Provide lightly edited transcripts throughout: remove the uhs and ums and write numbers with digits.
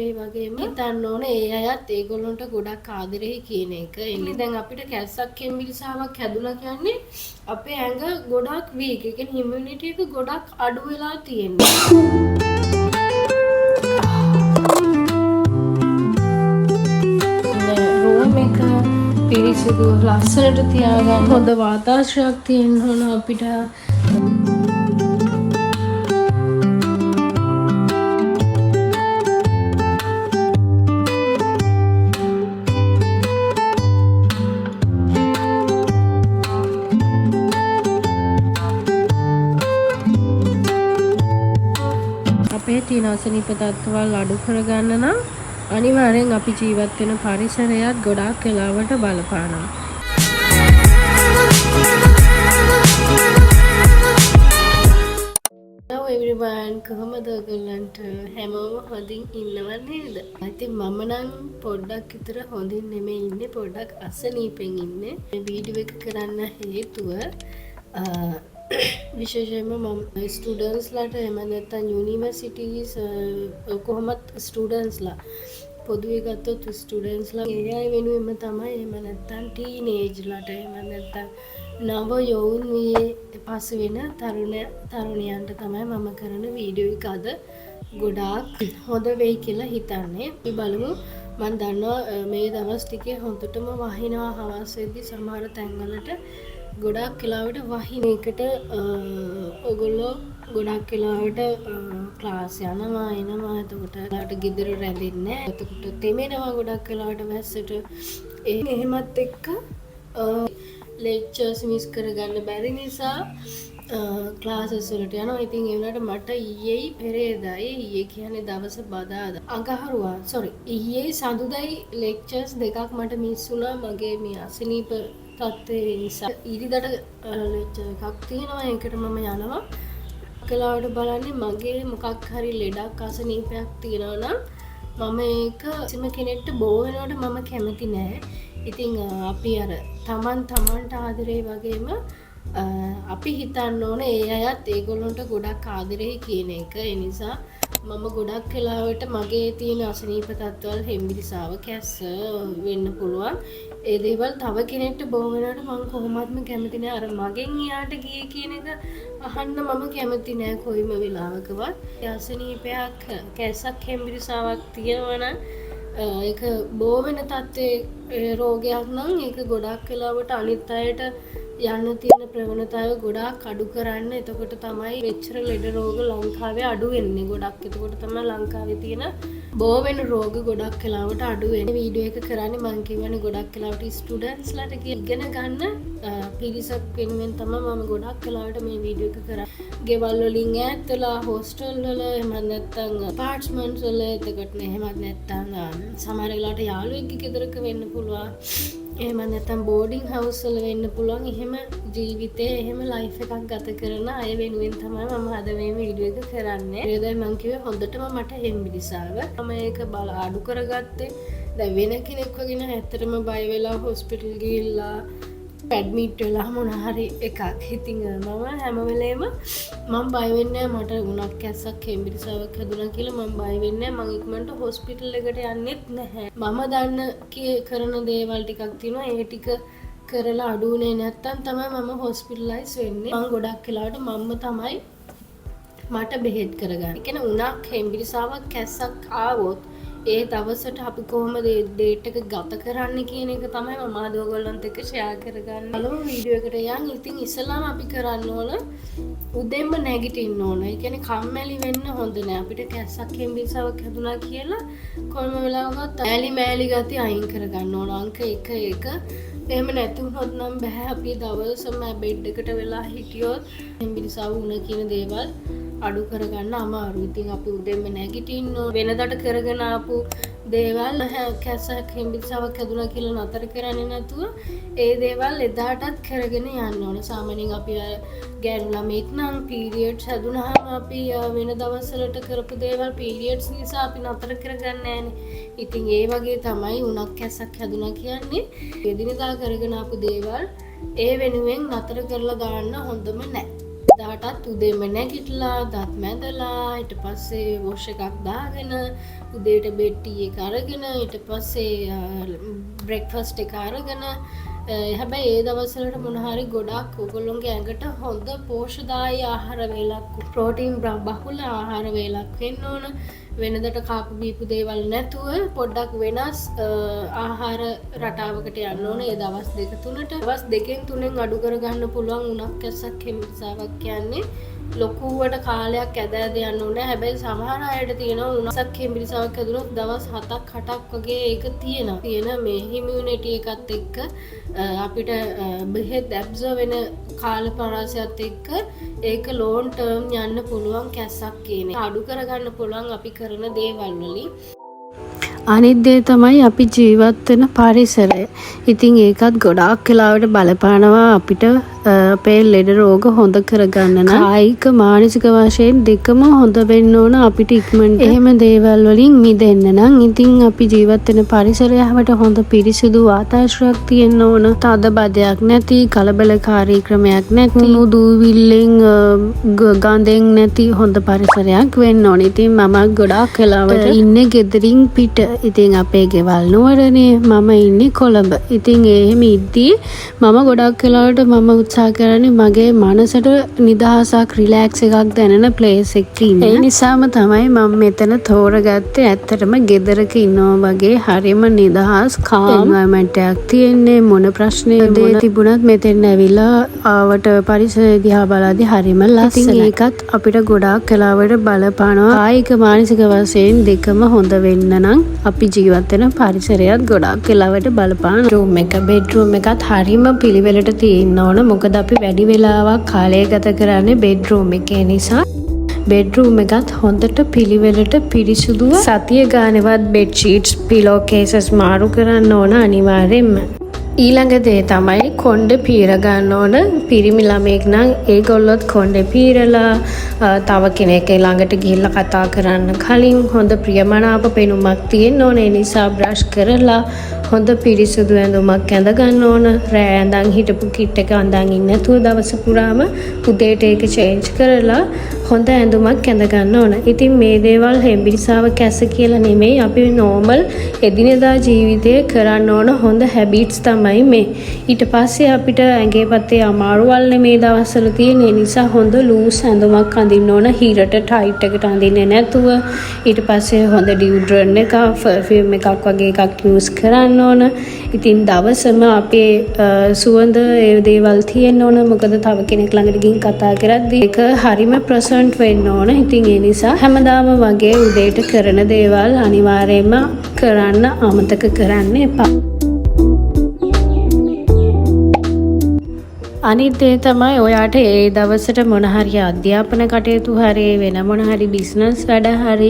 ආදරේ වගේම හිතන්න ඕනේ ඒ අයත් ඒගොල්ලන්ට ගොඩක් ආදරේ කියන එක. එන්නේ දැන් අපිට කැස්සක් කෙම්බිරිසාවක් හැදුනා කියන්නේ අපේ ඇඟ ගොඩක් වීක්. ඒ කියන්නේ ඉමුනිටි එක ගොඩක් අඩු වෙලා තියෙනවා. රූම් එක පිරිසිදු ලස්සනට තියාගන්න හොඳ වාතාශ්‍රයක් තියෙන්න ඕන අපිට. අපේ තියෙන අසනීප තත්ත්වවල් අඩු කරගන්න නම් අනිවාර්යෙන් අපි ජීවත් වෙන පරිසරයත් ගොඩාක් වෙලාවට බලපානවා. Hello everyone, කොහොමද ඔයගොල්ලන්ට හැමෝම හොඳින් ඉන්නව නේද? ඉතින් මම නම් පොඩ්ඩක් විතර හොඳින් නෙමෙයි ඉන්නේ, පොඩ්ඩක් අසනීපෙන් ඉන්නේ. මේ වීඩියෝ එක කරන්න හේතුව විශේෂයෙන්ම මම ස්ටුඩන්ට්ස්ලාට එහෙම නැත්නම් යුනිවර්සිටිස් කොහොමත් ස්ටුඩන්ට්ස්ලා පොදුවේ ගත්තොත් ස්ටුඩන්ට්ස්ලා ඒ අය වෙනුවෙන්ම තමයි එහෙම නැත්නම් ටීනේජ්ලාට එහෙම නැත්නම් නව යෞවන වියේ පසු වෙන තරුණයන්ට තමයි මම කරන වීඩියෝ එක අද ගොඩාක් හොඳ වෙයි කියලා හිතන්නේ. අපි බලමු. මම දන්නවා මේ දවස් ටිකේ හොඳටම වහිනවා හවස් වෙද්දි සමහර තැන්වලට ගොඩක් වෙලාවට වහින එකට ඔයගොල්ලෝ ගොඩක් වෙලාවට ක්ලාස් යනවා එනවා එතකොට ලාට ගෙදර රැඳෙන්නේ නැහැ. එතකොට තෙමෙනවා ගොඩක් වෙලාවට වැස්සට. එහෙමත් එක්ක ලෙක්චර්ස් මිස් කරගන්න බැරි නිසා ක්ලාසස් වලට යනවා. ඉතින් ඒ වුණාට මට ඊයේ පෙරේදායි ඊයේ කියන්නේ දවස බදාදා අඟහරුවා ඊයේ සඳුදායි ලෙක්චර්ස් දෙකක් මට මිස් වුණා මගේ මේ අසනීප තත්ත්වය නිසා. ඉරිදට ලෙක්චර් එකක් තියෙනවා ඒකට මම යනවා. කලාවට බලන්නේ මගේ මොකක් හරි ලෙඩක් අසනීපයක් තියෙනවා නම් මම ඒක කිසිම කෙනෙක්ට බෝ වෙනවට මම කැමති නෑ. ඉතින් අපි අර තමන්ට ආදරේ වගේම අපි හිතන්න ඕනේ ඒ අයත් ඒගොල්ලන්ට ගොඩක් ආදරේ කියන එක. ඒ නිසා මම ගොඩක් වෙලාවට මගේ තියෙන අසනීප තත්ත්වවල හෙම්බිරිසාව කැස්ස වෙන්න පුළුවන්. ඒ දේවල් තව කෙනෙක්ට බෝ වෙනවට මම කොහොමත්ම කැමති නෑ. අර මගෙන් එයාට ගියේ කියන එක අහන්න මම කැමති නෑ කොයිම වෙලාවකවත්. අසනීපයක් කැස්සක් හෙම්බිරිසාවක් තියෙනවා නම් ඒක බෝ වෙන තත්ත්වයේ රෝගයක් නම් ඒක ගොඩක් වෙලාවට අනිත් අයට යන්න තියෙන ප්‍රවණතාවය ගොඩාක් අඩු කරන්න. එතකොට තමයි මෙච්චර ලෙඩ රෝග ලංකාවේ අඩු වෙන්නේ. ගොඩක් එතකොට තමයි ලංකාවේ තියෙන බෝ වෙන රෝග ගොඩක් වෙලාවට අඩු වෙන්නේ. වීඩියෝ එක කරන්නේ මම කියවනේ ගොඩක් වෙලාවට ස්ටුඩන්ට්ස්ලාට ඉගෙන ගන්න පිරිසක් වෙනුවෙන් තමයි මම ගොඩක් වෙලාවට මේ වීඩියෝ එක කරන්නේ. ගෙවල් වලින් ඈත් වෙලා හොස්ටල් වල එහෙම නැත්නම් අපාර්ට්මන්ට්ස් වල එතකොට එහෙමත් නැත්නම් සමහර වෙලාවට යාළුවෙක්ගේ ගෙදරක වෙන්න පුළුවන්. එහෙම නැත්නම් බෝඩින් හවුස් වල වෙන්න පුළුවන්. එහෙම ජීවිතේ එහෙම ලයිෆ් එකක් ගත කරන අය වෙනුවෙන් තමයි මම අද මේ වීඩියෝ එක කරන්නේ. ඒකයි මම කිව්වේ හොඳටම මට හෙම්බිරිසාව. මම ඒක බල අඩු කරගත්තේ. දැන් වෙන කෙනෙක් වගේ නෑ. ඇත්තටම බය වෙලා හොස්පිටල් ගිහිල්ලා ඇඩ්මිට් වෙලා මොන හරි එකක්. ඉතින් මම හැම වෙලේම මම බය වෙන්නේ නෑ මට උණක් කැස්සක් හෙම්බිරිසාවක් හැදුණා කියලා මම බය වෙන්නේ නෑ. මම ඉක්මනට හොස්පිටල් එකට යන්නෙත් නැහැ. මම දන්න කරන දේවල් ටිකක් තියෙනවා. ඒ ටික කරලා අඩුුනේ නැත්තම් තමයි මම හොස්පිටලයිස් වෙන්නේ. මම ගොඩක් වෙලාවට මම්ම තමයි මට බෙහෙත් කරගන්නේ. ඒ කියන්නේ උණක් හෙම්බිරිසාවක් කැස්සක් ආවොත් ඒ දවසට අපි කොහොමද ඩේට් එක ගත කරන්න කියන එක තමයි මම අද ඔයගොල්ලන්ට එක්ක ෂෙයා කරගන්නේ. බලමු වීඩියෝ එකට යන්. ඉතින් ඉස්සෙල්ලාම අපි කරන්න ඕන උදෙන්ම නැගිටින්න ඕන. ඒ කියන්නේ කම්මැලි වෙන්න හොඳ නෑ. අපිට කැස්සක් හෙම්බිරිසාවක් හැදුනා කියලා කොහොම වෙලාවකවත් මෑලි ගති අයින් කරගන්න ඕන. අංක 1 එහෙම නැති වුණොත් නම් බෑ. අපි දවසම බෙඩ් එකට වෙලා හිටියොත් හෙම්බිරිසාව වුණ කියන දේවල් අඩු කරගන්න අමාරුයි. ඉතින් අපි උදෙන්ම නැගිටින්න වෙනදට කරගෙන ආපු දේවල් කැස්සක් හෙම්බිරිසාවක් හැදුනා කියලා නතර කරන්නේ නැතුව ඒ දේවල් එදාටත් කරගෙන යන්න ඕන. සාමාන්‍යයෙන් අපි ගෑනු ළමෙක් නම් පීරියඩ්ස් හැදුනහම අපි වෙන දවස්වලට කරපු දේවල් පීරියඩ්ස් නිසා අපි නතර කරගන්නේ නැහනේ. ඉතින් ඒ වගේ තමයි උණක් කැස්සක් හැදුනා කියන්නේ. එදිනෙදා කරගෙන ආපු දේවල් ඒ වෙනුවෙන් නතර කරලා දාන්න හොඳම නැහැ. එදාටත් උදේම නැගිටලා දත් මැදලා ඊට පස්සේ වොෂ් එකක් දාගෙන උදේට බෙඩ් ටී එක අරගෙන ඊට පස්සේ බ්‍රෙක්ෆාස්ට් එක අරගෙන හැබැයි ඒ දවස්වලට මොන හරි ගොඩක් ඔයගොල්ලෝගේ ඇඟට හොඳ පෝෂ්‍යදායී ආහාර වේලක් ප්‍රෝටීන් බහුල ආහාර වේලක් වෙන්න ඕන. වෙනදට කාපු බීපු දේවල් නැතුව පොඩ්ඩක් වෙනස් ආහාර රටාවකට යන්න ඕන. ඒ දවස් දෙක තුනට දවස් දෙකෙන් තුනෙන් අඩු කරගන්න පුළුවන් උණක් කැස්සක් හිමිසාවක් කියන්නේ ලොකුවට කාලයක් ඇද ඇද යන්න ඕනේ. හැබැයි සමහර අයට තියෙනවා උණක් හිමිසාවක් ඇදුනොත් දවස් 7ක් 8ක් වගේ ඒක තියෙනවා. තියෙන මේ ඉමුනිටි එකත් එක්ක අපිට බෙහෙත් ඇබ්සර්ව් වෙන කාල පරාසයත් එක්ක ඒක ලෝන් ටර්ම් යන්න පුළුවන් කැස්සක් කියන්නේ. අඩු කරගන්න පුළුවන් අපි කරන දේවල් වලින්. අනිත් දේ තමයි අපි ජීවත් වෙන පරිසරය. ඉතින් ඒකත් ගොඩාක් වෙලාවට බලපානවා අපිට අපේ ලෙඩ රෝග හොඳ කරගන්න නම් කායික මානසික වශයෙන් දෙකම හොඳ වෙන්න ඕන අපිට ඉක්මනට. එහෙම දේවල් වලින් මිදෙන්න නම් ඉතින් අපි ජීවත් වෙන පරිසරයට හොඳ පිරිසිදු වාතාශ්‍රයක් තියෙන්න ඕන. තද බදයක් නැති, කලබලකාරී ක්‍රමයක් නැති, දූවිල්ලෙන් ගඳෙන් නැති හොඳ පරිසරයක් වෙන්න ඕන. ඉතින් මම ගොඩාක් වෙලාවට ඉන්නේ ගෙදරින් පිට. ඉතින් අපේ ගෙවල් නුවරනේ, මම ඉන්නේ කොළඹ. ඉතින් එහෙම ඉද්දී මම ගොඩක් වෙලාවට මම උත්සාහ කරන්නේ මගේ මනසට නිදහසක් රිලැක්ස් එකක් දැනෙන ප්ලේස් එකක ඉන්න. ඒ නිසාම තමයි මම මෙතන තෝරගත්තේ. ඇත්තටම ගෙදරක ඉන්නවා වගේ හරිම නිදහස් කාම් එන්වයරන්මන්ට් එකක් තියෙන්නේ. මොන ප්‍රශ්නයක් තිබුණත් මෙතෙන් ඇවිල්ලා ආවට පරිසරය දිහා බලද්දී හරිම ලස්සනයි. ඒකත් අපිට ගොඩාක් වෙලාවට බලපානවා. කායික මානසික වශයෙන් දෙකම හොඳ වෙන්න නම් අපි ජීවත් වෙන පරිසරයත් ගොඩාක් වෙලාවට බලපාන. රූම් එක බෙඩ්රූම් එකත් හරිම පිළිවෙලට තියෙන්න ඕන. මොකද අපි වැඩි වෙලාවක් කාලය ගත කරන්නේ බෙඩ්රූම් එකේ නිසා බෙඩ්රූම් එකත් හොඳට පිළිවෙලට පිරිසුදුව සතිය ගානවත් බෙඩ් ෂීට්ස් පිලෝ කේසස් මාරු කරන්න ඕන අනිවාර්යෙන්ම. ඊළඟ දේ තමයි කොණ්ඩ පීර ගන්න ඕන. පිරිමි ළමෙක් නම් ඒගොල්ලොත් කොණ්ඩේ පීරලා තව කෙනෙක් ළඟට ගිහිල්ලා කතා කරන්න කලින් හොඳ ප්‍රියමනාප පෙනුමක් තියෙන්න ඕන. ඒ නිසා බ්‍රෂ් කරලා හොඳ පිරිසුදු ඇඳුමක් ඇඳ ගන්න ඕන. රෑ ඇඳන් හිටපු කිට් එක අඳන් ඉන්න නැතුව දවස පුරාම උදේට ඒක චේන්ජ් කරලා හොඳ ඇඳුමක් ඇඳ ගන්න ඕන. ඉතින් මේ දේවල් හෙම්බිරිසාව කැස කියලා නෙමෙයි, අපි නෝමල් එදිනෙදා ජීවිතේ කරන්න ඕන හොඳ හැබිට්ස් තමයි මේ. ඊට පස්සේ අපිට ඇඟේ පත්තේ අමාරුවල් මේ දවස්වල තියෙන නිසා හොඳ ලූස් ඇඳුමක් අඳින්න ඕන. හිරට ටයිට් එකට අඳින්නේ නැතුව. ඊට පස්සේ හොඳ ඩියුඩ්‍රන්ට් එකක්, පර්ෆියුම් එකක් වගේ එකක් යූස් කරන්න ඕන. ඉතින් දවසම අපේ සුවඳ ඒ දේවල් තියෙන්න ඕන. මොකද තව කෙනෙක් ළඟට ගිහින් කතා කරද්දී ඒක හරිම ප්‍රසන්ට් වෙන්න ඕන. ඉතින් ඒ නිසා හැමදාම වගේ උදේට කරන දේවල් අනිවාර්යයෙන්ම කරන්න අමතක කරන්න එපා. අනිත් දේ තමයි ඔයාට ඒ දවසට මොන හරි අධ්‍යාපන කටයුතු හරි වෙන මොන හරි බිස්නස් වැඩ හරි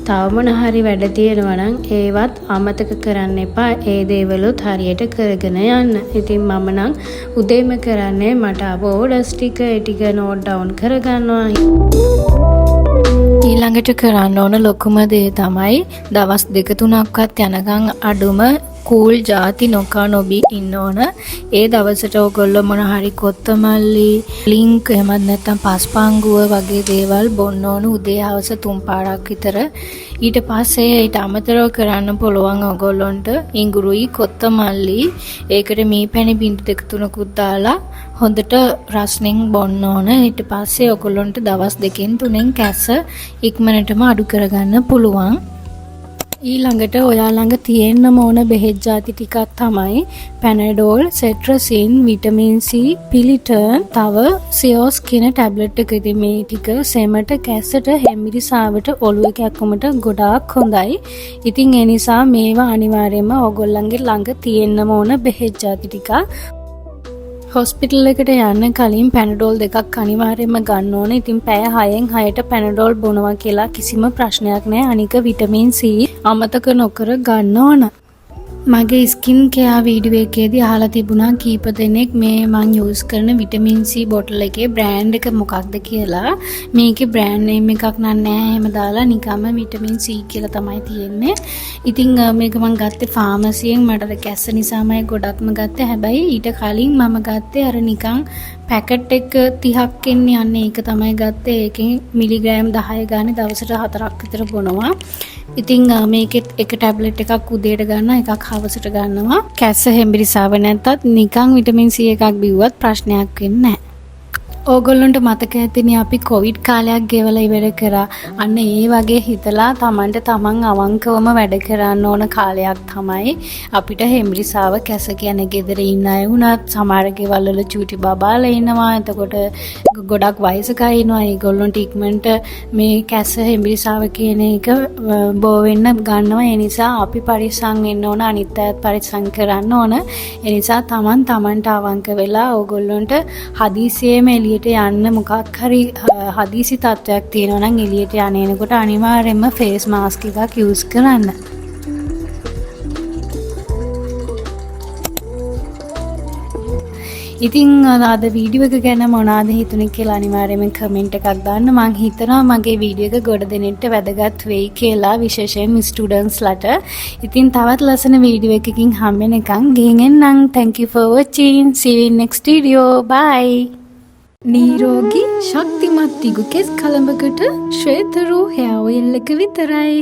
තව මොන හරි වැඩ තියෙනවා නම් ඒවත් අමතක කරන්න එපා. ඒ දේවලුත් හරියට කරගෙන යන්න. ඉතින් මම නම් උදේම කරන්නේ මට ඕඩර්ස් ටික නෝට් ඩවුන් කරගන්නවා. ඊළඟට කරන්න ඕන ලොකුම දේ තමයි දවස් 2-3ක්වත් යනකම් අඩුම කූල් ಜಾති නොකා නොබී ඉන්න ඕන. ඒ දවසට ඔයගොල්ලෝ මොන හරි කොත්තමල්ලි, ලින්ක් එහෙමත් නැත්නම් පස්පංගුව වගේ දේවල් බොන්න ඕන උදේ හවස 3 පාරක් විතර. ඊට පස්සේ ඊට අමතරව කරන්න පුළුවන් ඔයගොල්ලොන්ට ඉඟුරුයි කොත්තමල්ලි ඒකට මී පැණි බින්දු 2-3කුත් දාලා හොඳට රස්නෙන් බොන්න ඕන. ඊට පස්සේ ඔයගොල්ලොන්ට දවස් 2-3 කැස්ස ඉක්මනටම අඩු කරගන්න පුළුවන්. ඊළඟට ඔයා ළඟ තියෙන්නම ඕන බෙහෙත් ಜಾති ටිකක් තමයි පැනඩෝල්, සෙට්‍රසින්, විටමින් C, පිලිටර්න්, තව සියෝස් කියන ටැබ්ලට් එක. ඉතින් මේ ටික සෙමට, කැස්සට, හෙම්බිරිසාවට, ඔළුවේ කැක්කුමට ගොඩාක් හොඳයි. ඉතින් ඒ නිසා මේවා අනිවාර්යයෙන්ම ඔයගොල්ලන්ගේ ළඟ තියෙන්නම ඕන බෙහෙත් ಜಾති ටික. හොස්පිටල් එකට යන්න කලින් පැනඩෝල් 2ක් අනිවාර්යයෙන්ම ගන්න ඕන. ඉතින් පැය 6න් 6ට පැනඩෝල් බොනවා කියලා කිසිම ප්‍රශ්නයක් නැහැ. අනික විටමින් C අමතක නොකර ගන්න ඕන. මගේ ස්කින් කෙයා වීඩියෝ එකේදී අහලා තිබුණා කීප දෙනෙක් මේ මං යූස් කරන විටමින් C බොටල් එකේ බ්‍රෑන්ඩ් එක මොකක්ද කියලා. මේකේ බ්‍රෑන්ඩ් නේම් එකක් නෑ එහෙම දාලා නිකම්ම විටමින් C කියලා තමයි තියෙන්නේ. ඉතින් මේක මං ගත්තේ ෆාමසියෙන්. මට කැස්ස නිසාමයි ගොඩක්ම ගත්තේ. හැබැයි ඊට කලින් මම ගත්තේ අර නිකන් පැකට් එක 30ක් එන්නේ අන්න ඒක තමයි ගත්තේ. ඒකෙන් මිලිග්‍රෑම් 10 ගානේ දවසට 4ක් විතර බොනවා. ඉතින් මේකෙත් එක ටැබ්ලට් එකක් උදේට ගන්නවා එකක් හවසට ගන්නවා. කැස්ස හෙම්බිරිසාව නැත්තත් නිකන් විටමින් C එකක් බිව්වත් ප්‍රශ්නයක් වෙන්නේ නැහැ. ඕගොල්ලන්ට මතක ඇතිනේ අපි කොවිඩ් කාලයක් ගෙවලා ඉවර කරා. අන්න ඒ වගේ හිතලා Tamanට Taman අවංකවම වැඩ කරන්න ඕන කාලයක් තමයි අපිට හෙම්බිරිසාව කැස කියන්නේ ගෙදර ඉන්න අය වුණත් සමහර ගෙවල් වල චූටි බබාලා ඉන්නවා. එතකොට ගොඩක් වයසක අය ඉන්නවා. ඒගොල්ලන්ට ඉක්මනට මේ කැස හෙම්බිරිසාව කියන එක බෝ වෙන්න ගන්නවා. ඒ නිසා අපි පරිස්සම් වෙන්න ඕන. අනිත් අයත් පරිස්සම් කරන්න ඕන. ඒ නිසා Tamanට අවංක වෙලා ඕගොල්ලන්ට හදිසියෙම එළියට යන්න මොකක් හරි හදිසි තත්වයක් තියෙනවා නම් එළියට යන්නේනකොට අනිවාර්යයෙන්ම ෆේස් මාස්ක් එකක් යූස් කරන්න. ඉතින් අද වීඩියෝ එක ගැන මොනවද හිතුනේ කියලා අනිවාර්යයෙන්ම කමෙන්ට් එකක් දාන්න. මම හිතනවා මගේ වීඩියෝ එක ගොඩ දෙනෙක්ට වැදගත් වෙයි කියලා, විශේෂයෙන් ස්ටුඩන්ට්ස්ලාට. ඉතින් තවත් ලස්සන වීඩියෝ එකකින් හම්බ වෙනකන් ගිහින් එන්නම්. Thank you for watching. See you in next video. Bye. නිරෝගී ශක්තිමත් දිගු කෙස් කලඹකට ශ්වේත රූ hair oil එක විතරයි.